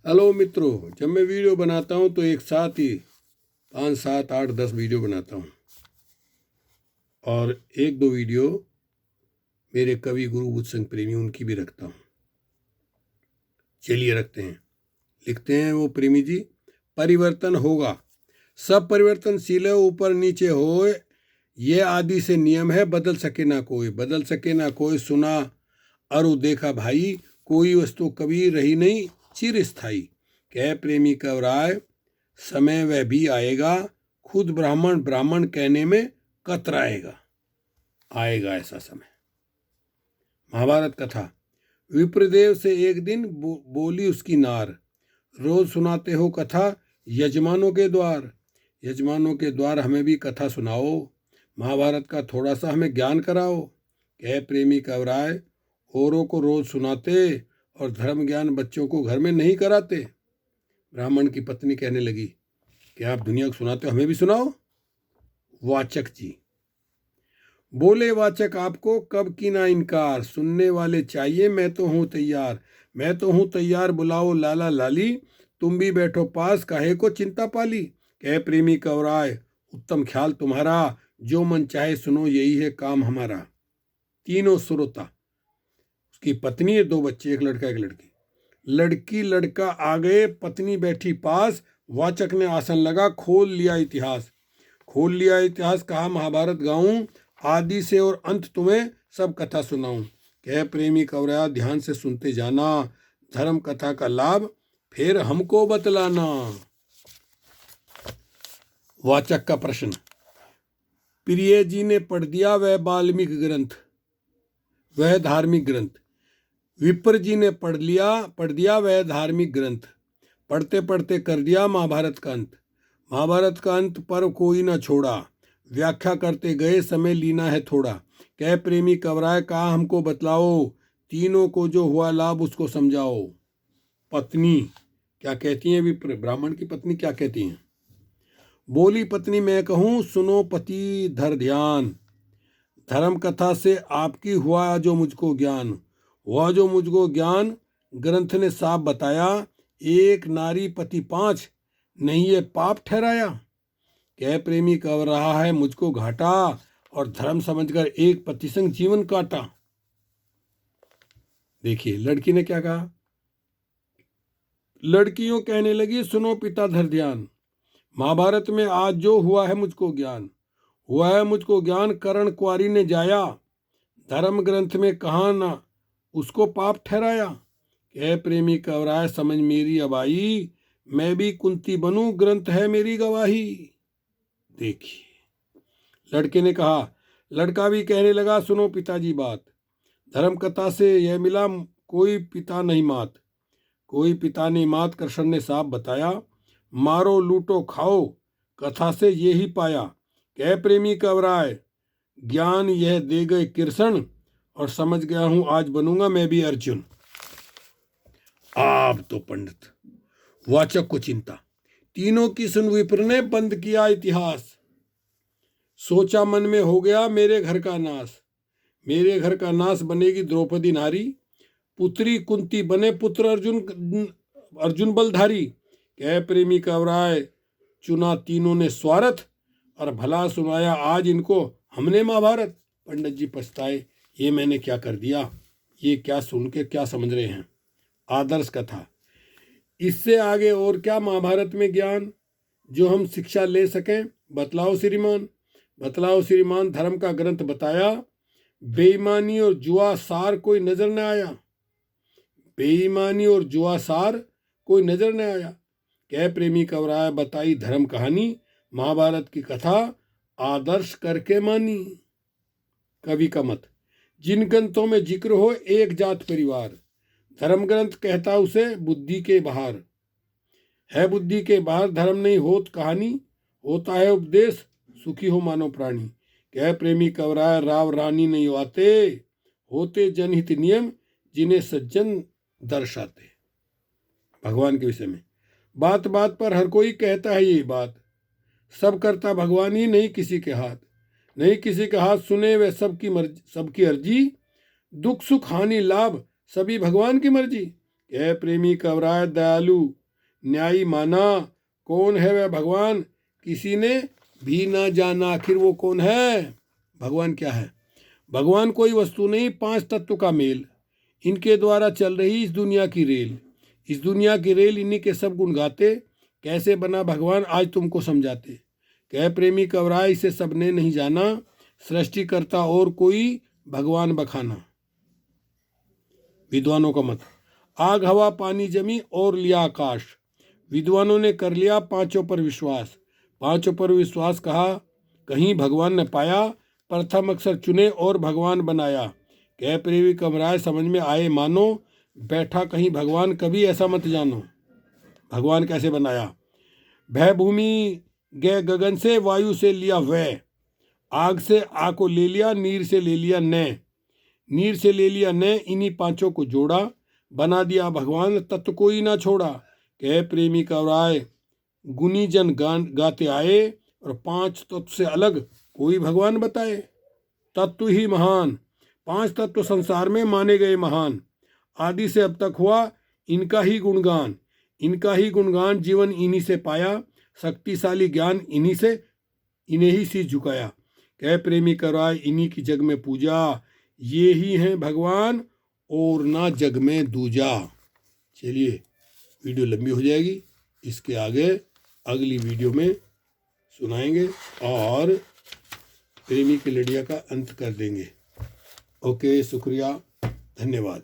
Hello मित्रों, जब मैं वीडियो बनाता हूँ तो एक साथ ही 5, 7, 8, 10 वीडियो बनाता हूँ और 1-2 वीडियो मेरे कवि गुरु बुद्धसंग प्रेमी उनकी भी रखता हूँ। चलिए रखते हैं। लिखते हैं वो प्रेमी जी, परिवर्तन होगा, सब परिवर्तनशील है, ऊपर नीचे होए, ये आदि से नियम है, बदल सके ना कोई, सुना अरु देखा भाई, कोई वस्तु कभी रही नहीं चिर स्थाई। कह प्रेमी कवराय, समय वह भी आएगा, खुद ब्राह्मण ब्राह्मण कहने में कतराएगा। आएगा ऐसा समय। महाभारत कथा। विप्रदेव से एक दिन बोली उसकी नार, रोज सुनाते हो कथा यजमानों के द्वार हमें भी कथा सुनाओ, महाभारत का थोड़ा सा हमें ज्ञान कराओ। कह प्रेमी कवराय, औरों को रोज सुनाते और धर्म ज्ञान बच्चों को घर में नहीं कराते। ब्राह्मण की पत्नी कहने लगी कि आप दुनिया को सुनाते हो, हमें भी सुनाओ। वाचक जी बोले, वाचक आपको कब की ना इनकार, सुनने वाले चाहिए, मैं तो हूँ तैयार, बुलाओ लाला लाली, तुम भी बैठो पास, काहे को चिंता पाली। कह प्रेमी कवराय, उत्तम ख्याल तुम्हारा, जो मन चाहे सुनो, यही है काम हमारा। तीनों श्रोता, उसकी पत्नी है, 2 बच्चे, एक लड़का एक लड़की। लड़की लड़का आ गए, पत्नी बैठी पास, वाचक ने आसन लगा, खोल लिया इतिहास, कहा महाभारत गाऊं, आदि से और अंत तुम्हें सब कथा सुनाऊं। कह प्रेमी कवराया, ध्यान से सुनते जाना, धर्म कथा का लाभ फिर हमको बतलाना। वाचक का प्रश्न। प्रिय जी ने पढ़ दिया वह वाल्मीकि ग्रंथ, वह धार्मिक ग्रंथ। विप्र जी ने पढ़ दिया वह धार्मिक ग्रंथ, पढ़ते पढ़ते कर दिया महाभारत का अंत पर कोई न छोड़ा, व्याख्या करते गए समय लीना है थोड़ा। कह प्रेमी कवराय, कहा हमको बतलाओ, तीनों को जो हुआ लाभ उसको समझाओ। पत्नी क्या कहती हैं, विप्र ब्राह्मण की पत्नी क्या कहती हैं? बोली पत्नी, मैं कहूँ सुनो पति धर ध्यान, धर्म कथा से आपकी हुआ जो मुझको ज्ञान, ग्रंथ ने साफ बताया, एक नारी पति 5 नहीं ये पाप ठहराया। कह प्रेमी कह रहा है मुझको घाटा, और धर्म समझकर एक पति संग जीवन काटा। देखिए लड़की ने क्या कहा। लड़कियों कहने लगी, सुनो पिता धर ध्यान, महाभारत में आज जो हुआ है मुझको ज्ञान, कर्ण कुंवारी ने जाया, धर्म ग्रंथ में कहा ना उसको पाप ठहराया। कह प्रेमी कवराय, समझ मेरी अब आई, मैं भी कुंती बनूं, ग्रंथ है मेरी गवाही। देखिए लड़के ने कहा, लड़का भी कहने लगा, सुनो पिताजी बात, धर्म कथा से यह मिला, कोई पिता नहीं मात, कृष्ण ने साफ बताया, मारो लूटो खाओ, कथा से ये ही पाया। कह प्रेमी कवराय, ज्ञान यह दे गए कृष्ण, और समझ गया हूं आज बनूंगा मैं भी अर्जुन। आप तो पंडित। वाचक को चिंता। तीनों की सुन विप्र ने बंद किया इतिहास, सोचा मन में हो गया मेरे घर का नाश बनेगी द्रौपदी नारी, पुत्री कुंती बने पुत्र अर्जुन बलधारी। कह प्रेमी कवराय, चुना तीनों ने स्वार्थ, और भला सुनाया आज इनको हमने महाभारत। पंडित जी पछताए, ये मैंने क्या कर दिया, ये क्या सुन के क्या समझ रहे हैं। आदर्श कथा। इससे आगे और क्या महाभारत में ज्ञान जो हम शिक्षा ले सकें, बतलाओ श्रीमान, धर्म का ग्रंथ बताया, बेईमानी और जुआ सार कोई नजर न आया। कह प्रेमी कवराय, बताई धर्म कहानी, महाभारत की कथा आदर्श करके मानी। कवि का मत। जिन ग्रंथों में जिक्र हो एक जात परिवार, धर्म ग्रंथ कहता उसे बुद्धि के बाहर धर्म नहीं होत कहानी, होता है उपदेश, सुखी हो मानव प्राणी। कह प्रेमी कवराय, राव रानी नहीं होते जनहित नियम, जिन्हें सज्जन दर्शाते। भगवान के विषय में बात बात पर हर कोई कहता है यही बात, सब करता भगवान ही, नहीं किसी के हाथ, सुने वे सबकी अर्जी, दुख सुख हानि लाभ सभी भगवान की मर्जी। कह प्रेमी कवराय दयालु न्यायी माना, कौन है वह भगवान किसी ने भी ना जाना। आखिर वो कौन है? भगवान क्या है? भगवान कोई वस्तु नहीं, 5 तत्व का मेल, इनके द्वारा चल रही इस दुनिया की रेल। इस दुनिया की रेल इन्हीं के सब गुण गाते, कैसे बना भगवान आज तुमको समझाते। कह प्रेमी कवराय इसे सबने नहीं जाना, सृष्टि करता और कोई भगवान बखाना। विद्वानों का मत, आग हवा पानी जमी और लिया आकाश। विद्वानों ने कर लिया पांचों पर विश्वास। पांचों पर विश्वास कहा कहीं भगवान ने पाया, प्रथम अक्षर चुने और भगवान बनाया। कह प्रेमी कवराय समझ में आए मानो, बैठा कहीं भगवान कभी ऐसा मत जानो। भगवान कैसे बनाया? भय भूमि गए गगन से, वायु से लिया वय, आग से आ को ले लिया, नीर से ले लिया नय, नीर से ले लिया नय, इन्हीं पांचों को जोड़ा, बना दिया भगवान तत्व कोई ना छोड़ा। कह प्रेमी कवराय गुनी जन गाते आए, और 5 तत्व से अलग कोई भगवान बताए। तत्व ही महान, 5 तत्व संसार में माने गए महान, आदि से अब तक हुआ इनका ही गुणगान। इनका ही गुणगान जीवन इन्हीं से पाया, शक्तिशाली ज्ञान इन्हीं से, इन्हें ही शीश झुकाया। कह प्रेमी कवराय इन्हीं की जग में पूजा, ये ही हैं भगवान और ना जग में दूजा। चलिए वीडियो लंबी हो जाएगी, इसके आगे अगली वीडियो में सुनाएंगे और प्रेमी की लड़िया का अंत कर देंगे। ओके, शुक्रिया, धन्यवाद।